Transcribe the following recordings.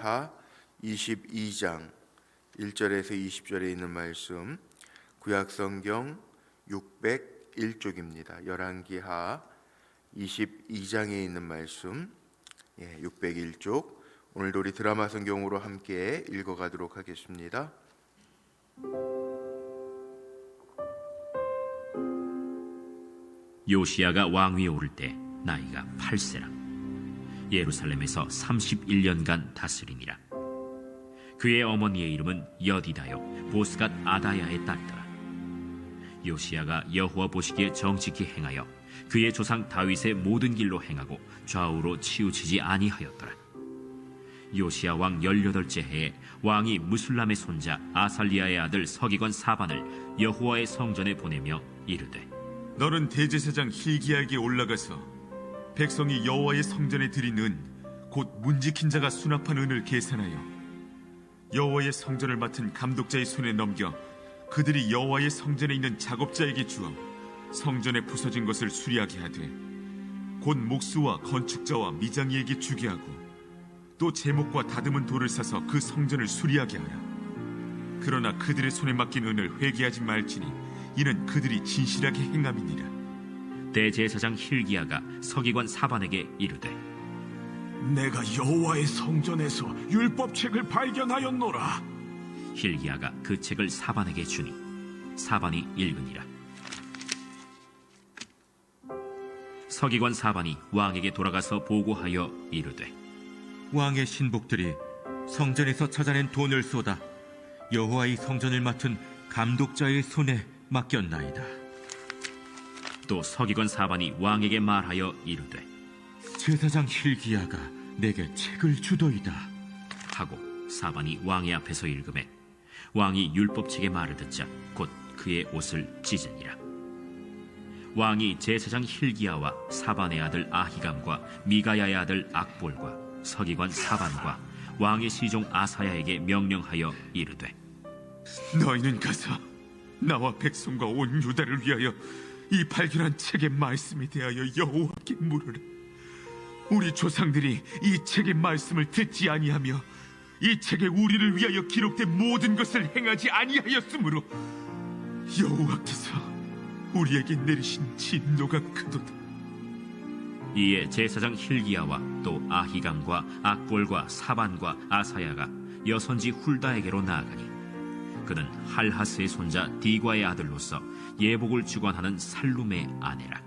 하 22장 1절에서 20절에 있는 말씀, 구약성경 601쪽입니다. 열왕기하 22장에 있는 말씀, 601쪽. 오늘도 우리 드라마 성경으로 함께 읽어가도록 하겠습니다. 요시야가 왕위에 오를 때 나이가 8세라. 예루살렘에서 31년간 다스리니라. 그의 어머니의 이름은 여디다요 보스갓 아다야의 딸더라. 요시야가 여호와 보시기에 정직히 행하여 그의 조상 다윗의 모든 길로 행하고 좌우로 치우치지 아니하였더라. 요시야 왕 18째 해에 왕이 무술람의 손자 아살리야의 아들 서기관 사반을 여호와의 성전에 보내며 이르되, 너는 대제사장 hil기야에게 올라가서 백성이 여호와의 성전에 드린 은, 곧 문지킨 자가 수납한 은을 계산하여 여호와의 성전을 맡은 감독자의 손에 넘겨 그들이 여호와의 성전에 있는 작업자에게 주어 성전에 부서진 것을 수리하게 하되, 곧 목수와 건축자와 미장이에게 주게 하고 또 제목과 다듬은 돌을 사서 그 성전을 수리하게 하라. 그러나 그들의 손에 맡긴 은을 회개하지 말지니 이는 그들이 진실하게 행함이니라. 대제사장 hil기야가 서기관 사반에게 이르되, 내가 여호와의 성전에서 율법책을 발견하였노라. hil기야가 그 책을 사반에게 주니 사반이 읽으니라. 서기관 사반이 왕에게 돌아가서 보고하여 이르되, 왕의 신복들이 성전에서 찾아낸 돈을 쏟아 여호와의 성전을 맡은 감독자의 손에 맡겼나이다. 또 서기관 사반이 왕에게 말하여 이르되, 제사장 hil기야가 내게 책을 주더이다 하고 사반이 왕의 앞에서 읽음에 왕이 율법책의 말을 듣자 곧 그의 옷을 찢으니라. 왕이 제사장 hil기야와 사반의 아들 아히감과 미가야의 아들 악볼과 서기관 사반과 왕의 시종 아사야에게 명령하여 이르되, 너희는 가서 나와 백성과 온 유다를 위하여 이 발견한 책의 말씀에 대하여 여호와께 물으라. 우리 조상들이 이 책의 말씀을 듣지 아니하며 이 책에 우리를 위하여 기록된 모든 것을 행하지 아니하였으므로 여호와께서 우리에게 내리신 진노가 크도다. 이에 제사장 hil기야와 또 아히감과 악볼과 사반과 아사야가 여선지 훌다에게로 나아가니 그는 할하스의 손자 디과의 아들로서 예복을 주관하는 살룸의 아내라.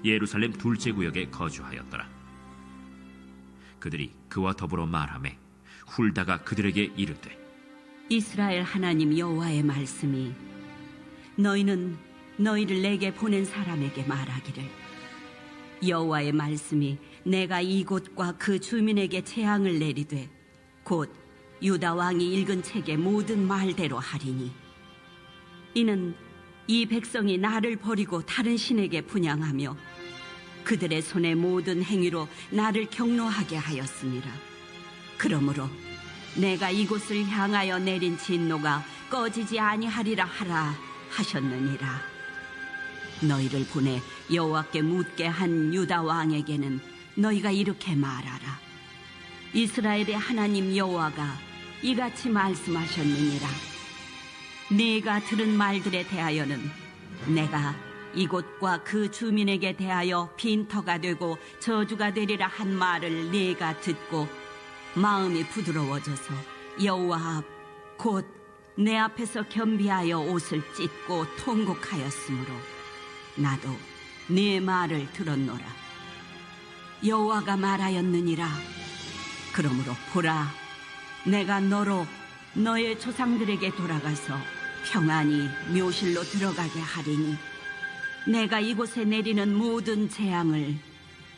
예루살렘 둘째 구역에 거주하였더라. 그들이 그와 더불어 말하매 훌다가 그들에게 이르되, 이스라엘 하나님 여호와의 말씀이, 너희는 너희를 내게 보낸 사람에게 말하기를, 여호와의 말씀이 내가 이곳과 그 주민에게 재앙을 내리되 곧 유다 왕이 읽은 책의 모든 말대로 하리니, 이는 이 백성이 나를 버리고 다른 신에게 분향하며 그들의 손의 모든 행위로 나를 경노하게 하였습니다. 그러므로 내가 이곳을 향하여 내린 진노가 꺼지지 아니하리라 하라 하셨느니라. 너희를 보내 여호와께 묻게 한 유다 왕에게는 너희가 이렇게 말하라. 이스라엘의 하나님 여호와가 이같이 말씀하셨느니라. 네가 들은 말들에 대하여는 내가 이곳과 그 주민에게 대하여 빈터가 되고 저주가 되리라 한 말을 네가 듣고 마음이 부드러워져서 여호와 앞 곧 내 앞에서 겸비하여 옷을 찢고 통곡하였으므로 나도 네 말을 들었노라. 여호와가 말하였느니라. 그러므로 보라, 내가 너로 너의 조상들에게 돌아가서 평안히 묘실로 들어가게 하리니 내가 이곳에 내리는 모든 재앙을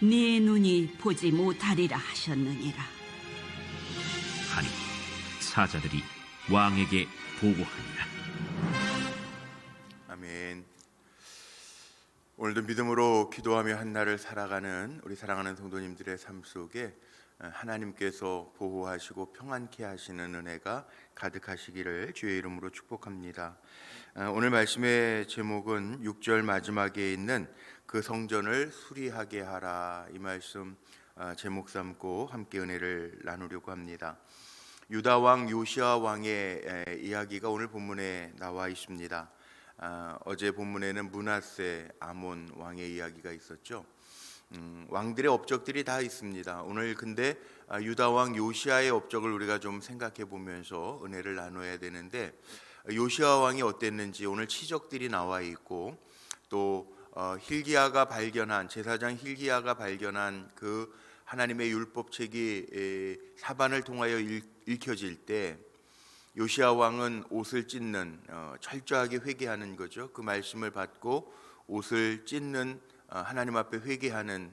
네 눈이 보지 못하리라 하셨느니라. 하니 사자들이 왕에게 보고하니라. 아멘. 오늘도 믿음으로 기도하며 한날을 살아가는 우리 사랑하는 성도님들의 삶 속에 하나님께서 보호하시고 평안케 하시는 은혜가 가득하시기를 주의 이름으로 축복합니다. 오늘 말씀의 제목은 6절 마지막에 있는 그 성전을 수리하게 하라, 이 말씀 제목 삼고 함께 은혜를 나누려고 합니다. 유다 왕 요시아 왕의 이야기가 오늘 본문에 나와 있습니다. 어제 본문에는 므낫세 아몬 왕의 이야기가 있었죠. 왕들의 업적들이 다 있습니다. 오늘 근데 유다 왕 요시아의 업적을 우리가 좀 생각해 보면서 은혜를 나눠야 되는데, 요시아 왕이 어땠는지 오늘 치적들이 나와 있고, 또 hil기야가 발견한, 제사장 hil기야가 발견한 그 하나님의 율법책이 사반을 통하여 읽혀질 때 요시아 왕은 옷을 찢는, 철저하게 회개하는 거죠. 그 말씀을 받고 옷을 찢는, 하나님 앞에 회개하는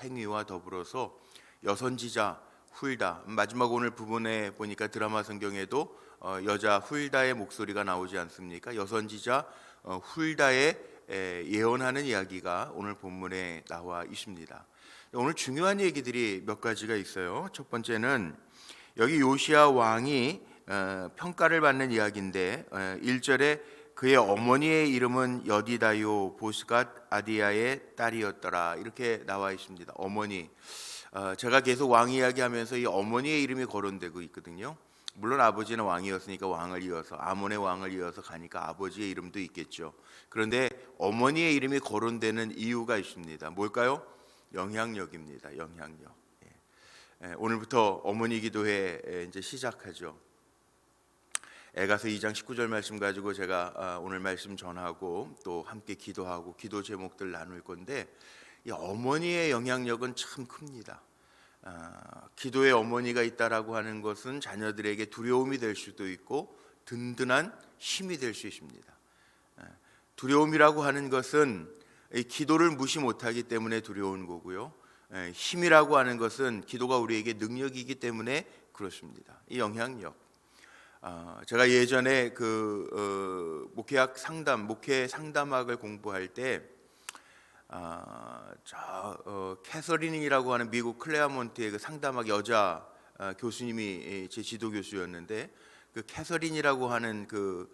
행위와 더불어서 여선지자 훌다, 마지막 오늘 부분에 보니까 드라마 성경에도 여자 훌다의 목소리가 나오지 않습니까? 여선지자 훌다의 예언하는 이야기가 오늘 본문에 나와 있습니다. 오늘 중요한 얘기들이 몇 가지가 있어요. 첫 번째는 여기 요시아 왕이 평가를 받는 이야기인데, 1절에 그의 어머니의 이름은 여디다요 보스갓 아디야의 딸이었더라, 이렇게 나와 있습니다. 어머니, 제가 계속 왕 이야기하면서 이 어머니의 이름이 거론되고 있거든요. 물론 아버지는 왕이었으니까 왕을 이어서, 아몬의 왕을 이어서 가니까 아버지의 이름도 있겠죠. 그런데 어머니의 이름이 거론되는 이유가 있습니다. 뭘까요? 영향력입니다. 영향력. 오늘부터 어머니 기도회 이제 시작하죠. 에가서 2장 19절 말씀 가지고 제가 오늘 말씀 전하고 또 함께 기도하고 기도 제목들 나눌 건데, 이 어머니의 영향력은 참 큽니다. 기도에 어머니가 있다라고 하는 것은 자녀들에게 두려움이 될 수도 있고 든든한 힘이 될 수 있습니다. 두려움이라고 하는 것은 이 기도를 무시 못하기 때문에 두려운 거고요. 힘이라고 하는 것은 기도가 우리에게 능력이기 때문에 그렇습니다. 이 영향력. 제가 예전에 목회 상담학을 공부할 때 캐서린이라고 하는 미국 클레어몬트의 그 상담학 여자 교수님이 제 지도 교수였는데, 그 캐서린이라고 하는 그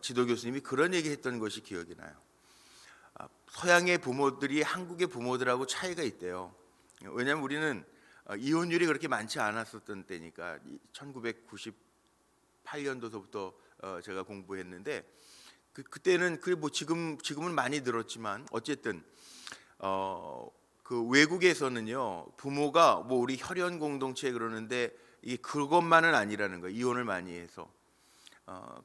지도 교수님이 그런 얘기했던 것이 기억이 나요. 서양의 부모들이 한국의 부모들하고 차이가 있대요. 왜냐하면 우리는 이혼율이 그렇게 많지 않았었던 때니까. 1998년도서부터 제가 공부했는데, 그때는 지금은 많이 늘었지만 어쨌든 그 외국에서는요, 부모가 뭐 우리 혈연 공동체 그러는데 이 그것만은 아니라는 거예요. 이혼을 많이 해서.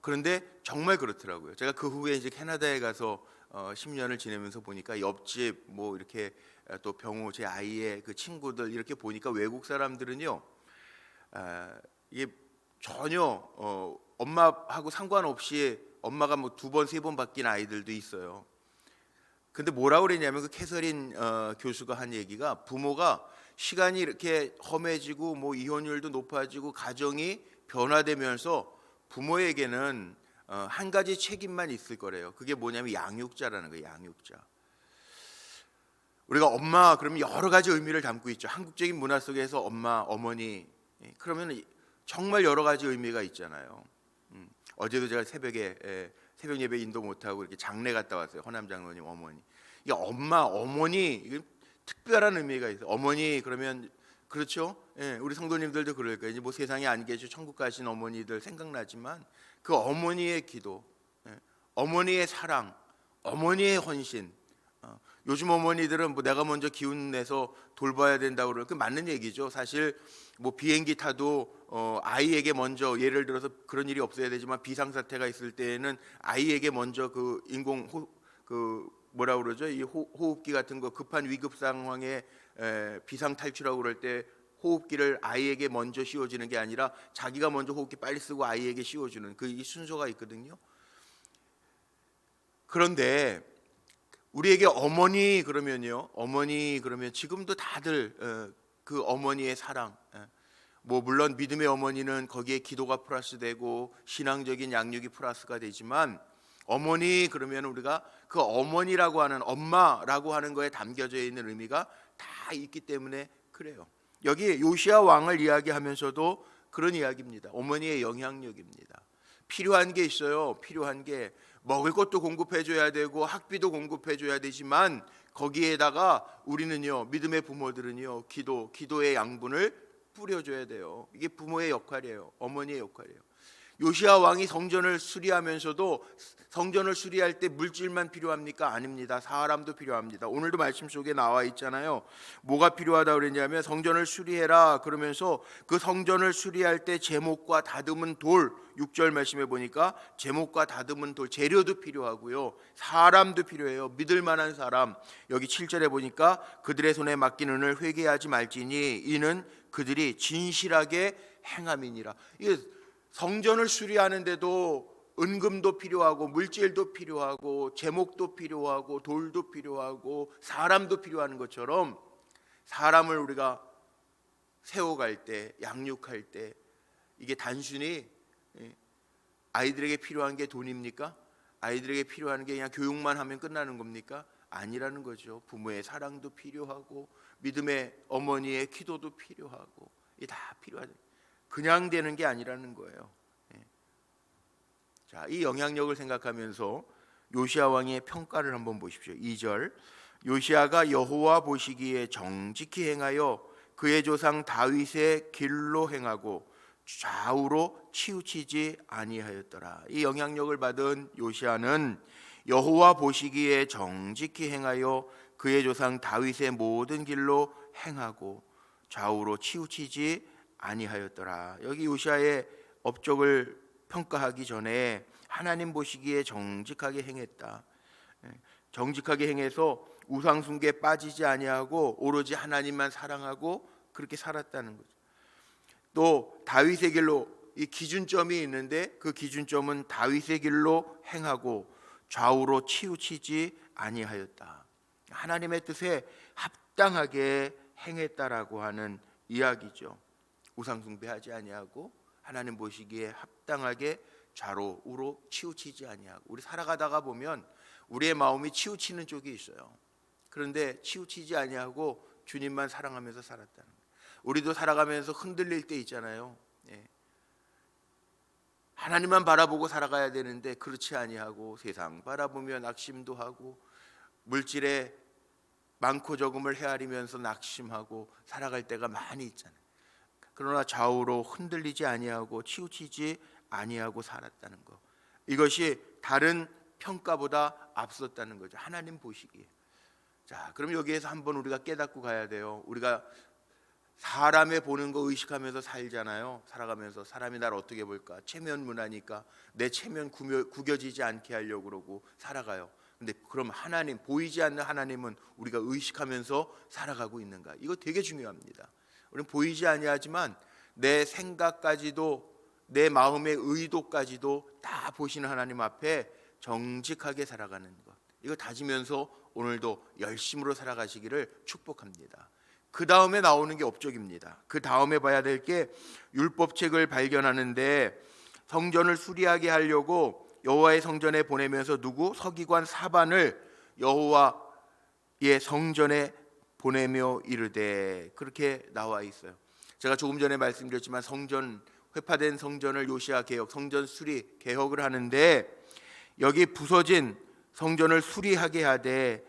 그런데 정말 그렇더라고요. 제가 그 후에 이제 캐나다에 가서 10년을 지내면서 보니까 옆집 뭐 이렇게 또 병호 제 아이의 그 친구들 이렇게 보니까 외국 사람들은요, 이게 전혀 엄마하고 상관없이 엄마가 뭐 2번 3번 바뀐 아이들도 있어요. 근데 뭐라고 그랬냐면, 그 캐서린 교수가 한 얘기가, 부모가 시간이 이렇게 험해지고 뭐 이혼율도 높아지고 가정이 변화되면서 부모에게는 한 가지 책임만 있을 거래요. 그게 뭐냐면 양육자라는 거예요. 양육자. 우리가 엄마 그러면 여러 가지 의미를 담고 있죠. 한국적인 문화 속에서 엄마, 어머니, 그러면 정말 여러 가지 의미가 있잖아요. 어제도 제가 새벽에 새벽 예배 인도 못하고 이렇게 장례 갔다 왔어요. 허남 장로님 어머니. 이 엄마, 어머니, 이게 특별한 의미가 있어요. 어머니 그러면 그렇죠. 우리 성도님들도 그럴 거예요. 이제 뭐 세상에 안 계시고 천국 가신 어머니들 생각나지만 그 어머니의 기도, 어머니의 사랑, 어머니의 헌신. 요즘 어머니들은 뭐 내가 먼저 기운 내서 돌봐야 된다고 그러는, 그 맞는 얘기죠. 사실 뭐 비행기 타도 아이에게 먼저, 예를 들어서 그런 일이 없어야 되지만 비상사태가 있을 때에는 아이에게 먼저 그 인공 뭐라 그러죠? 이 호흡기 같은 거, 급한 위급 상황에 비상 탈출하고 그럴 때 호흡기를 아이에게 먼저 씌워주는 게 아니라 자기가 먼저 호흡기 빨리 쓰고 아이에게 씌워주는 그 이 순서가 있거든요. 그런데 우리에게 어머니 그러면요, 어머니 그러면 지금도 다들 그 어머니의 사랑, 뭐 물론 믿음의 어머니는 거기에 기도가 플러스되고 신앙적인 양육이 플러스가 되지만, 어머니 그러면 우리가 그 어머니라고 하는, 엄마라고 하는 거에 담겨져 있는 의미가 다 있기 때문에 그래요. 여기 요시아 왕을 이야기하면서도 그런 이야기입니다. 어머니의 영향력입니다. 필요한 게 있어요. 필요한 게 먹을 것도 공급해 줘야 되고 학비도 공급해 줘야 되지만 거기에다가 우리는요, 믿음의 부모들은요, 기도의 양분을 뿌려줘야 돼요. 이게 부모의 역할이에요. 어머니의 역할이에요. 요시야 왕이 성전을 수리하면서도 성전을 수리할 때 물질만 필요합니까? 아닙니다. 사람도 필요합니다. 오늘도 말씀 속에 나와 있잖아요. 뭐가 필요하다 그랬냐면 성전을 수리해라 그러면서 그 성전을 수리할 때 제목과 다듬은 돌, 6절 말씀해 보니까 제목과 다듬은 돌, 재료도 필요하고요, 사람도 필요해요. 믿을 만한 사람. 여기 7절에 보니까 그들의 손에 맡긴 은을 회개하지 말지니 이는 그들이 진실하게 행함이니라. 이게 성전을 수리하는데도 은금도 필요하고 물질도 필요하고 제목도 필요하고 돌도 필요하고 사람도 필요한 것처럼 사람을 우리가 세워갈 때, 양육할 때 이게 단순히 아이들에게 필요한 게 돈입니까? 아이들에게 필요한 게 그냥 교육만 하면 끝나는 겁니까? 아니라는 거죠. 부모의 사랑도 필요하고 믿음의 어머니의 기도도 필요하고 이게 다 필요하죠. 그냥 되는 게 아니라는 거예요. 자, 이 영향력을 생각하면서 요시야 왕의 평가를 한번 보십시오. 2절, 요시야가 여호와 보시기에 정직히 행하여 그의 조상 다윗의 길로 행하고 좌우로 치우치지 아니하였더라. 이 영향력을 받은 요시야는 여호와 보시기에 정직히 행하여 그의 조상 다윗의 모든 길로 행하고 좌우로 치우치지 아니하였더라. 여기 요시야의 업적을 평가하기 전에 하나님 보시기에 정직하게 행했다. 정직하게 행해서 우상 숭배에 빠지지 아니하고 오로지 하나님만 사랑하고 그렇게 살았다는 거죠. 또 다윗의 길로, 이 기준점이 있는데 그 기준점은 다윗의 길로 행하고 좌우로 치우치지 아니하였다. 하나님의 뜻에 합당하게 행했다라고 하는 이야기죠. 우상 숭배하지 아니하고 하나님 보시기에 합당하게 좌로 우로 치우치지 아니하고. 우리 살아가다가 보면 우리의 마음이 치우치는 쪽이 있어요. 그런데 치우치지 아니하고 주님만 사랑하면서 살았다는 거예요. 우리도 살아가면서 흔들릴 때 있잖아요. 하나님만 바라보고 살아가야 되는데 그렇지 아니하고 세상 바라보며 낙심도 하고 물질에 많고 적음을 헤아리면서 낙심하고 살아갈 때가 많이 있잖아요. 그러나 좌우로 흔들리지 아니하고 치우치지 아니하고 살았다는 거, 이것이 다른 평가보다 앞섰다는 거죠. 하나님 보시기에. 자, 그럼 여기에서 한번 우리가 깨닫고 가야 돼요. 우리가 사람의 보는 거 의식하면서 살잖아요. 살아가면서 사람이 나를 어떻게 볼까? 체면 문화니까 내 체면 구겨지지 않게 하려고 그러고 살아가요. 근데 그럼 하나님, 보이지 않는 하나님은 우리가 의식하면서 살아가고 있는가? 이거 되게 중요합니다. 우리는 보이지 아니하지만 내 생각까지도, 내 마음의 의도까지도 다 보시는 하나님 앞에 정직하게 살아가는 것, 이거 다지면서 오늘도 열심으로 살아가시기를 축복합니다. 그 다음에 나오는 게 업적입니다. 그 다음에 봐야 될 게 율법책을 발견하는데, 성전을 수리하게 하려고 여호와의 성전에 보내면서 서기관 사반을 여호와의 성전에 보내며 이르되, 그렇게 나와 있어요. 제가 조금 전에 말씀드렸지만 성전, 회파된 성전을 요시야 개혁, 성전 수리 개혁을 하는데 여기 부서진 성전을 수리하게 하되,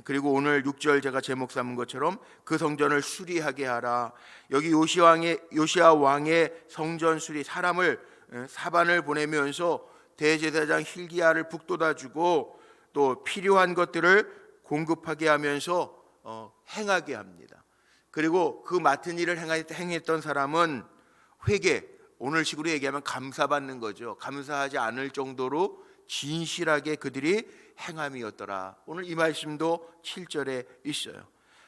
그리고 오늘 6절 제가 제목 삼은 것처럼 그 성전을 수리하게 하라. 여기 요시야 왕의 성전 수리, 사반을 보내면서 대제사장 hil기야를 북돋아 주고 또 필요한 것들을 공급하게 하면서 행하게 합니다. 그리고 그 맡은 일을 행했던 사람은 회개, 오늘식으로 얘기하면 감사받는 거죠. 감사하지 않을 정도로 진실하게 그들이 행함이었더라. 오늘 이 말씀도 7절에 있어요.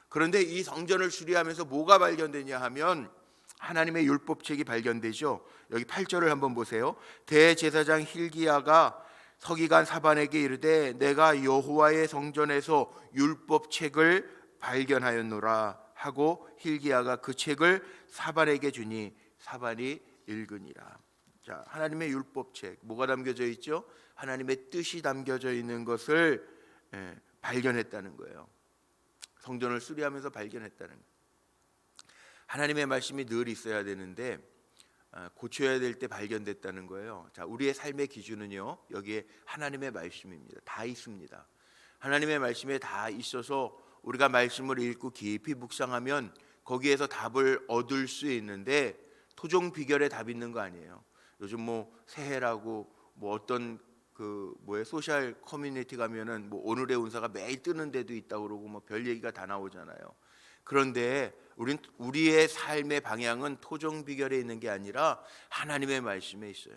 그런데 이 성전을 수리하면서 뭐가 발견되냐 하면 하나님의 율법책이 발견되죠. 여기 8절을 한번 보세요. 대제사장 hil기야가 서기관 사반에게 이르되 내가 여호와의 성전에서 율법책을 발견하였노라 하고 hil기야가 그 책을 사반에게 주니 사반이 읽으니라. 자, 하나님의 율법책, 뭐가 담겨져 있죠? 하나님의 뜻이 담겨져 있는 것을 발견했다는 거예요. 성전을 수리하면서 발견했다는 거예요. 하나님의 말씀이 늘 있어야 되는데 고쳐야 될 때 발견됐다는 거예요. 자, 우리의 삶의 기준은요, 여기에 하나님의 말씀입니다. 다 있습니다. 하나님의 말씀에 다 있어서 우리가 말씀을 읽고 깊이 묵상하면 거기에서 답을 얻을 수 있는데 토종 비결에 답 있는 거 아니에요. 요즘 뭐 새해라고 뭐 어떤 그 뭐에 소셜 커뮤니티 가면은 뭐 오늘의 운사가 매일 뜨는 데도 있다고 그러고 뭐 별 얘기가 다 나오잖아요. 그런데 우리의 삶의 방향은 토종 비결에 있는 게 아니라 하나님의 말씀에 있어요.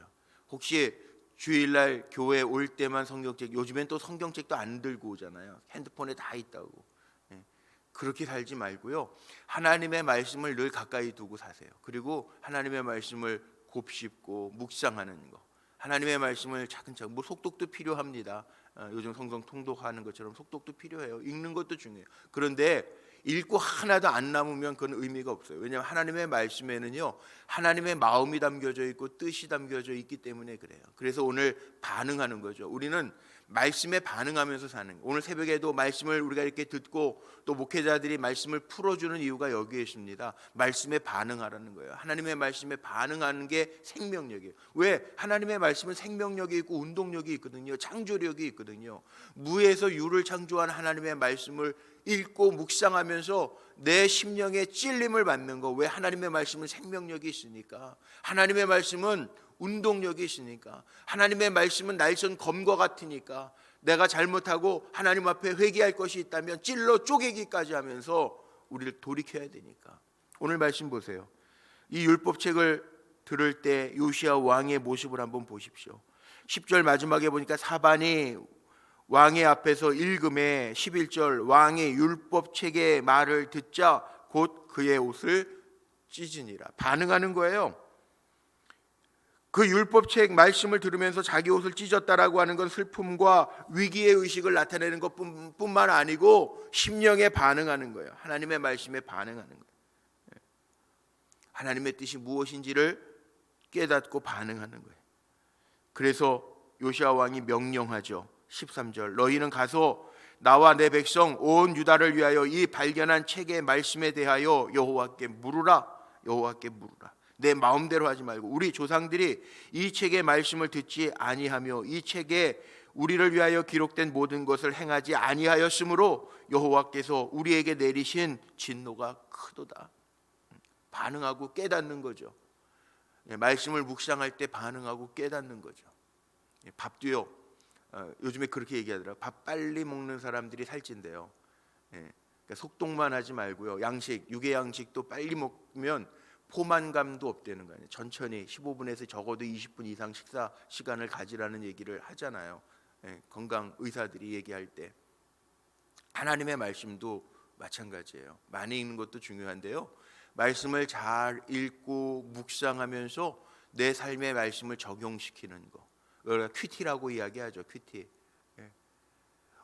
혹시 주일날 교회 올 때만 성경책, 요즘엔 또 성경책도 안 들고 오잖아요. 핸드폰에 다 있다고. 그렇게 살지 말고요. 하나님의 말씀을 늘 가까이 두고 사세요. 그리고 하나님의 말씀을 곱씹고 묵상하는 거. 하나님의 말씀을 차근차근, 뭐 속독도 필요합니다. 요즘 성경 통독하는 것처럼 속독도 필요해요. 읽는 것도 중요해요. 그런데 읽고 하나도 안 남으면 그건 의미가 없어요. 왜냐하면 하나님의 말씀에는요, 하나님의 마음이 담겨져 있고 뜻이 담겨져 있기 때문에 그래요. 그래서 오늘 반응하는 거죠. 우리는 말씀에 반응하면서 사는 거예요. 오늘 새벽에도 말씀을 우리가 이렇게 듣고 또 목회자들이 말씀을 풀어주는 이유가 여기에 있습니다. 말씀에 반응하라는 거예요. 하나님의 말씀에 반응하는 게 생명력이에요. 왜? 하나님의 말씀은 생명력이 있고 운동력이 있거든요. 창조력이 있거든요. 무에서 유를 창조한 하나님의 말씀을 읽고 묵상하면서 내 심령에 찔림을 받는 거. 왜? 하나님의 말씀은 생명력이 있으니까. 하나님의 말씀은 운동력이 있으니까. 하나님의 말씀은 날선 검과 같으니까. 내가 잘못하고 하나님 앞에 회개할 것이 있다면 찔러 쪼개기까지 하면서 우리를 돌이켜야 되니까. 오늘 말씀 보세요. 이 율법책을 들을 때 요시야 왕의 모습을 한번 보십시오. 10절 마지막에 보니까 사반이 왕의 앞에서 읽음에 11절 왕의 율법책의 말을 듣자 곧 그의 옷을 찢으니라. 반응하는 거예요. 그 율법책 말씀을 들으면서 자기 옷을 찢었다라고 하는 건 슬픔과 위기의 의식을 나타내는 것뿐만 아니고 심령에 반응하는 거예요. 하나님의 말씀에 반응하는 거예요. 하나님의 뜻이 무엇인지를 깨닫고 반응하는 거예요. 그래서 요시야 왕이 명령하죠. 13절 너희는 가서 나와 내 백성 온 유다를 위하여 이 발견한 책의 말씀에 대하여 여호와께 물으라. 여호와께 물으라. 내 마음대로 하지 말고 우리 조상들이 이 책의 말씀을 듣지 아니하며 이 책에 우리를 위하여 기록된 모든 것을 행하지 아니하였으므로 여호와께서 우리에게 내리신 진노가 크도다. 반응하고 깨닫는 거죠. 말씀을 묵상할 때 반응하고 깨닫는 거죠. 밥도요. 요즘에 그렇게 얘기하더라고요. 밥 빨리 먹는 사람들이 살찐대요. 그러니까 속독만 하지 말고요. 양식, 유괴 양식도 빨리 먹으면 포만감도 없다는 거예요. 천천히 15분에서 적어도 20분 이상 식사 시간을 가지라는 얘기를 하잖아요. 건강 의사들이 얘기할 때. 하나님의 말씀도 마찬가지예요. 많이 읽는 것도 중요한데요. 말씀을 잘 읽고 묵상하면서 내 삶의 말씀을 적용시키는 거. 우리가 큐티라고 이야기하죠. 큐티.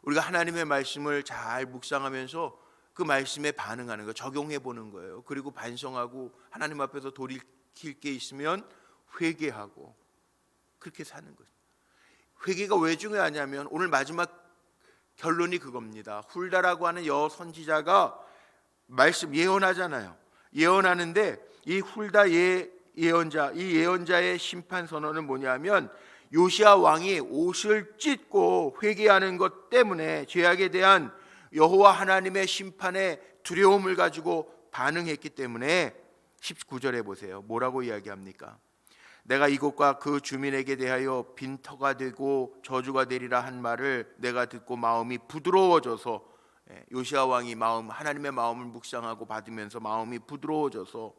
우리가 하나님의 말씀을 잘 묵상하면서 그 말씀에 반응하는 거, 적용해 보는 거예요. 그리고 반성하고 하나님 앞에서 돌이킬 게 있으면 회개하고 그렇게 사는 거죠. 회개가 왜 중요하냐면 오늘 마지막 결론이 그겁니다. 훌다라고 하는 여선지자가 말씀 예언하잖아요. 예언하는데 이 훌다 예언자, 이 예언자의 심판 선언은 뭐냐면 요시야 왕이 옷을 찢고 회개하는 것 때문에 죄악에 대한 여호와 하나님의 심판의 두려움을 가지고 반응했기 때문에 19절에 보세요. 뭐라고 이야기합니까? 내가 이곳과 그 주민에게 대하여 빈터가 되고 저주가 되리라 한 말을 내가 듣고 마음이 부드러워져서 요시야 왕이 하나님의 마음을 묵상하고 받으면서 마음이 부드러워져서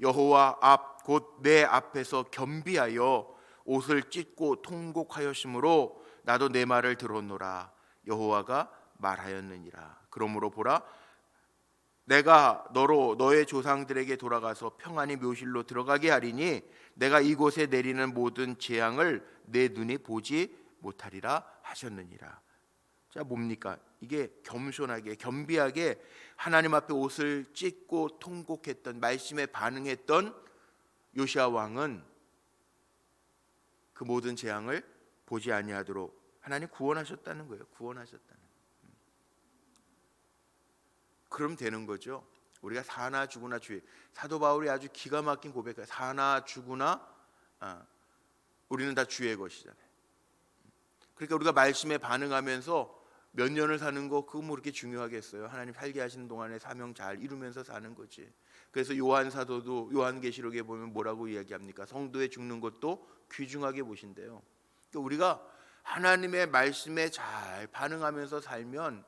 여호와 앞 곧 내 앞에서 겸비하여 옷을 찢고 통곡하였으므로 나도 내 말을 들었노라. 여호와가 말하였느니라. 그러므로 보라 내가 너로 너의 조상들에게 돌아가서 평안히 묘실로 들어가게 하리니 내가 이곳에 내리는 모든 재앙을 내 눈이 보지 못하리라 하셨느니라. 자, 뭡니까? 이게 겸손하게 겸비하게 하나님 앞에 옷을 찢고 통곡했던 말씀에 반응했던 요시야 왕은 그 모든 재앙을 보지 아니하도록 하나님 구원하셨다는 거예요. 구원하셨다는. 그럼 되는 거죠. 우리가 사나 죽으나 주의. 사도 바울이 아주 기가 막힌 고백을 사나 죽으나 우리는 다 주의 것이잖아요. 그러니까 우리가 말씀에 반응하면서 몇 년을 사는 거 그거 뭐 그렇게 중요하겠어요? 하나님 살게 하시는 동안에 사명 잘 이루면서 사는 거지. 그래서 요한 사도도 요한계시록에 보면 뭐라고 이야기합니까? 성도의 죽는 것도 귀중하게 보신대요. 그러니까 우리가 하나님의 말씀에 잘 반응하면서 살면,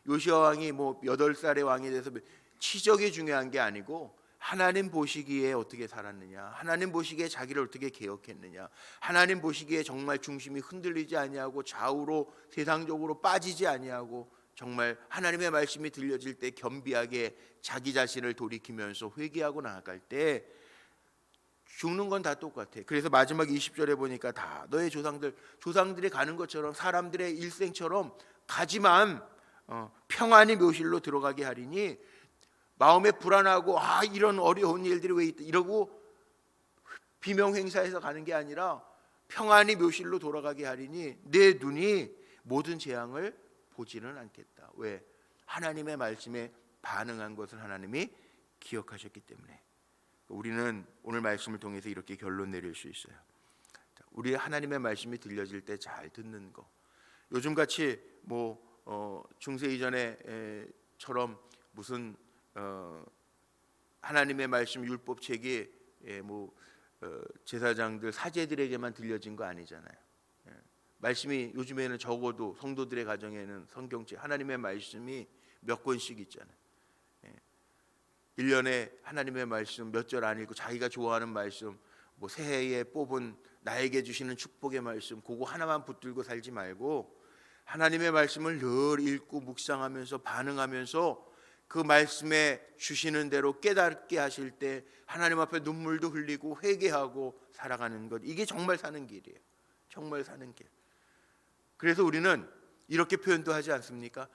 요시아 왕이 뭐 8살의 왕이 돼서 치적이 중요한 게 아니고 하나님 보시기에 어떻게 살았느냐, 하나님 보시기에 자기를 어떻게 개혁했느냐, 하나님 보시기에 정말 중심이 흔들리지 아니하고 좌우로 세상적으로 빠지지 아니하고 정말 하나님의 말씀이 들려질 때 겸비하게 자기 자신을 돌이키면서 회개하고 나아갈 때 죽는 건 다 똑같아. 그래서 마지막 20절에 보니까 다 너의 조상들이 가는 것처럼 사람들의 일생처럼 가지만 평안히 묘실로 들어가게 하리니, 마음에 불안하고 이런 어려운 일들이 왜 있다 이러고 비명 행사해서 가는 게 아니라 평안히 묘실로 돌아가게 하리니 내 눈이 모든 재앙을 보지는 않겠다. 왜? 하나님의 말씀에 반응한 것을 하나님이 기억하셨기 때문에. 우리는 오늘 말씀을 통해서 이렇게 결론 내릴 수 있어요. 우리 하나님의 말씀이 들려질 때 잘 듣는 거. 요즘같이 중세 이전에처럼 무슨 하나님의 말씀 율법책이 제사장들 사제들에게만 들려진 거 아니잖아요. 말씀이 요즘에는 적어도 성도들의 가정에는 성경책 하나님의 말씀이 몇 권씩 있잖아요. 1년에 하나님의 말씀 몇 절 안 읽고 자기가 좋아하는 말씀, 새해에 뽑은 나에게 주시는 축복의 말씀 그거 하나만 붙들고 살지 말고 하나님의 말씀을 늘 읽고 묵상하면서 반응하면서 그 말씀에 주시는 대로 깨닫게 하실 때 하나님 앞에 눈물도 흘리고 회개하고 살아가는 것, 이게 정말 사는 길이에요. 정말 사는 길. 그래서 우리는 이렇게 표현도 하지 않습니까?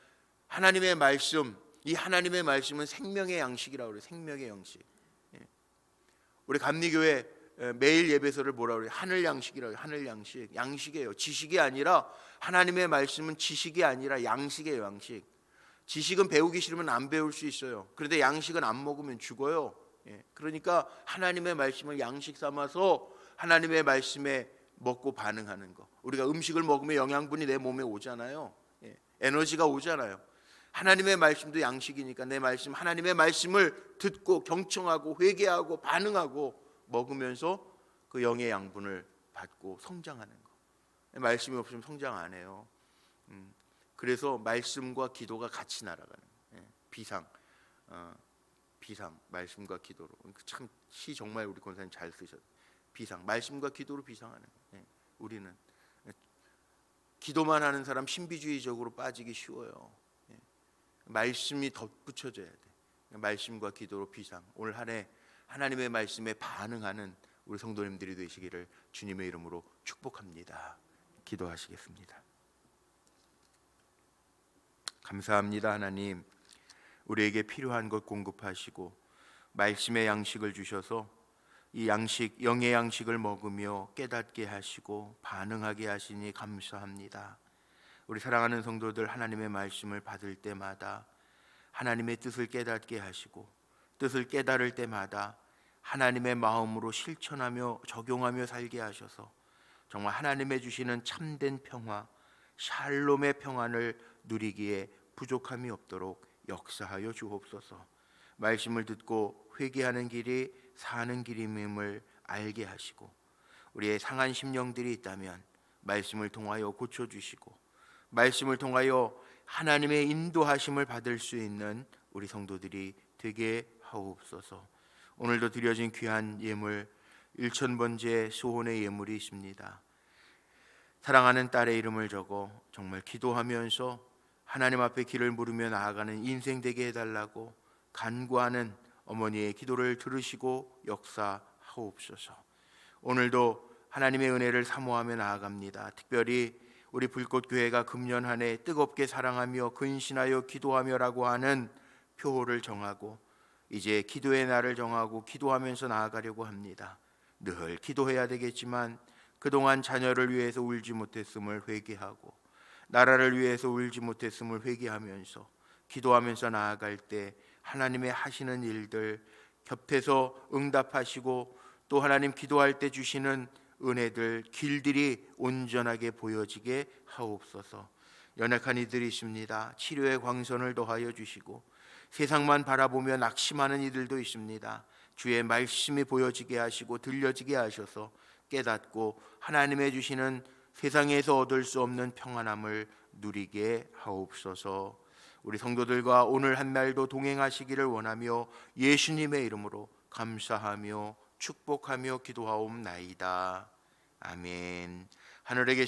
하나님의 말씀, 이 하나님의 말씀은 생명의 양식이라고 그래요. 생명의 양식. 우리 감리교회 매일 예배서를 뭐라고 그래요? 하늘 양식이라고 해요. 하늘 양식. 양식이에요. 지식이 아니라, 하나님의 말씀은 지식이 아니라 양식이에요. 양식. 지식은 배우기 싫으면 안 배울 수 있어요. 그런데 양식은 안 먹으면 죽어요. 그러니까 하나님의 말씀을 양식 삼아서 하나님의 말씀에 먹고 반응하는 거. 우리가 음식을 먹으면 영양분이 내 몸에 오잖아요. 에너지가 오잖아요. 하나님의 말씀도 양식이니까 내 말씀, 하나님의 말씀을 듣고 경청하고 회개하고 반응하고 먹으면서 그 영의 양분을 받고 성장하는 거. 말씀이 없으면 성장 안 해요. 그래서 말씀과 기도가 같이 날아가는 거예요. 비상 말씀과 기도로. 참 시 정말 우리 권사님 잘 쓰셨어요. 비상 말씀과 기도로 비상하는 거예요. 우리는 기도만 하는 사람 신비주의적으로 빠지기 쉬워요. 말씀이 덧붙여져야 돼. 말씀과 기도로 비상. 올 한 해 하나님의 말씀에 반응하는 우리 성도님들이 되시기를 주님의 이름으로 축복합니다. 기도하시겠습니다. 감사합니다. 하나님, 우리에게 필요한 것 공급하시고 말씀의 양식을 주셔서 이 양식, 영의 양식을 먹으며 깨닫게 하시고 반응하게 하시니 감사합니다. 우리 사랑하는 성도들, 하나님의 말씀을 받을 때마다 하나님의 뜻을 깨닫게 하시고 뜻을 깨달을 때마다 하나님의 마음으로 실천하며 적용하며 살게 하셔서 정말 하나님의 주시는 참된 평화, 샬롬의 평안을 누리기에 부족함이 없도록 역사하여 주옵소서. 말씀을 듣고 회개하는 길이 사는 길임을 알게 하시고 우리의 상한 심령들이 있다면 말씀을 통하여 고쳐주시고 말씀을 통하여 하나님의 인도하심을 받을 수 있는 우리 성도들이 되게 하옵소서. 오늘도 드려진 귀한 예물 1000번째 소원의 예물이 있습니다. 사랑하는 딸의 이름을 적어 정말 기도하면서 하나님 앞에 길을 물으며 나아가는 인생 되게 해달라고 간구하는 어머니의 기도를 들으시고 역사하옵소서. 오늘도 하나님의 은혜를 사모하며 나아갑니다. 특별히 우리 불꽃교회가 금년 한 해 뜨겁게 사랑하며 근신하여 기도하며라고 하는 표호를 정하고 이제 기도의 날을 정하고 기도하면서 나아가려고 합니다. 늘 기도해야 되겠지만 그동안 자녀를 위해서 울지 못했음을 회개하고 나라를 위해서 울지 못했음을 회개하면서 기도하면서 나아갈 때 하나님의 하시는 일들 곁에서 응답하시고 또 하나님 기도할 때 주시는 은혜들 길들이 온전하게 보여지게 하옵소서. 연약한 이들이십니다. 치료의 광선을 더하여 주시고 세상만 바라보며 낙심하는 이들도 있습니다. 주의 말씀이 보여지게 하시고 들려지게 하셔서 깨닫고 하나님의 주시는 세상에서 얻을 수 없는 평안함을 누리게 하옵소서. 우리 성도들과 오늘 한 날도 동행하시기를 원하며 예수님의 이름으로 감사하며 축복하며 기도하옵나이다. 아멘. 하늘에 계신